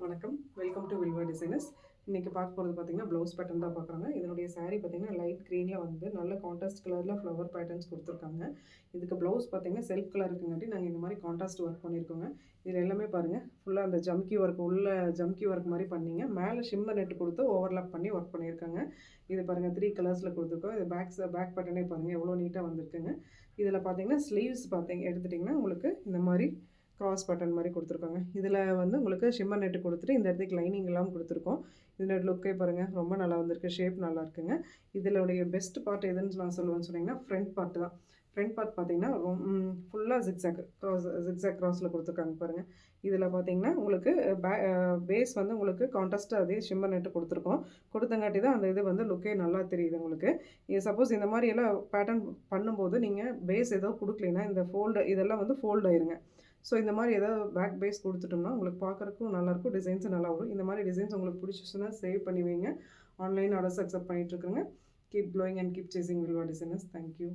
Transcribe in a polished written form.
வணக்கம். Welcome to Vilva designers. இன்னைக்கு பார்க்க போறது பார்த்தீங்கன்னா, ப்ளவுஸ் பேட்டர்ன் தான் பார்க்குறாங்க. இதனுடைய சாரீ பார்த்தீங்கன்னா, லைட் கிரீன்ல வந்து நல்ல கான்ட்ராஸ்ட் கலர்ல ஃப்ளவர் பேட்டர்ன்ஸ் குடுத்துருக்காங்க. இதுக்கு ப்ளவுஸ் பார்த்தீங்கன்னா, செல்ஃப் கலர் இருக்குங்காட்டி நாங்க இந்த மாரி கான்ட்ராஸ்ட் ஒர்க் பண்ணியிருக்கோங்க. இதுல எல்லாமே பாருங்க, ஃபுல்லா அந்த ஜம்கி ஒர்க் உள்ள ஜம்கி ஒர்க் மாரி பண்ணீங்க. மேல ஷிம்மர் நெட் குடுத்து ஓவர்லாப் பண்ணி ஒர்க் பண்ணியிருக்காங்க. இது பாருங்க 3 கலர்ஸ்ல குடுத்துருக்கோம். இது பேக் பேட்டர்னே பாருங்க எவ்வளோ நீட்டா வந்திருக்குங்க. இதுல பார்த்தீங்கன்னா, ஸ்லீவ்ஸ் எடுத்துட்டீங்கன்னா, உங்களுக்கு இந்த மாரி கிராஸ் பட்டன் மாரி குடுத்துருக்காங்க. இதில வந்து உங்களுக்கு ஷிம்மர் நெட் குடுத்துட்டு, இந்த இடத்துக்கு லைனிங் எல்லாம் குடுத்துருக்கோம். இதனோட லுக்கே பாருங்க, ரொம்ப நல்லா வந்திருக்கு. ஷேப் நல்லா இருக்குங்க. இதனுடைய பெஸ்ட் பார்ட் எதுன்னு நான் சொல்லுவேன்னு சொன்னீங்கன்னா, ஃப்ரண்ட் பார்ட் தான். ஃப்ரண்ட் பார்ட் பார்த்தீங்கன்னா, ஃபுல்லா ஜிக்ஸாக் கிராஸ்ல குடுத்துருக்காங்க பாருங்க. இதில பார்த்தீங்கன்னா, உங்களுக்கு பேஸ் வந்து உங்களுக்கு கான்ட்ராஸ்ட்டா அதே ஷிம்மர் நெட் குடுத்துருக்கோம். குடுத்தங்காட்டி தான் அந்த இது வந்து லுக்கே நல்லா தெரியுது உங்களுக்கு. சப்போஸ் இந்த மாரி எல்லாம் பேட்டர்ன் பண்ணும்போது, நீங்க பேஸ் ஏதோ குடுக்கலைன்னா, இந்த இதெல்லாம் வந்து ஃபோல்ட் ஆயிருங்க. ஸோ இந்த மாரி ஏதாவது பேக் பேஸ் குடுத்துட்டோம்னா, உங்களுக்கு பார்க்கறக்கும் நல்லாயிருக்கும். டிசைன்ஸும் நல்லா வரும். இந்த மாரி டிசைன்ஸ் உங்களுக்கு பிடிச்சிச்சுன்னா சேவ் பண்ணி வைங்க. ஆன்லைன் ஆர்டர்ஸ் அக்செப்ட் பண்ணிட்டுருக்கேங்க. Keep glowing and keep chasing Vilva designers. Thank you.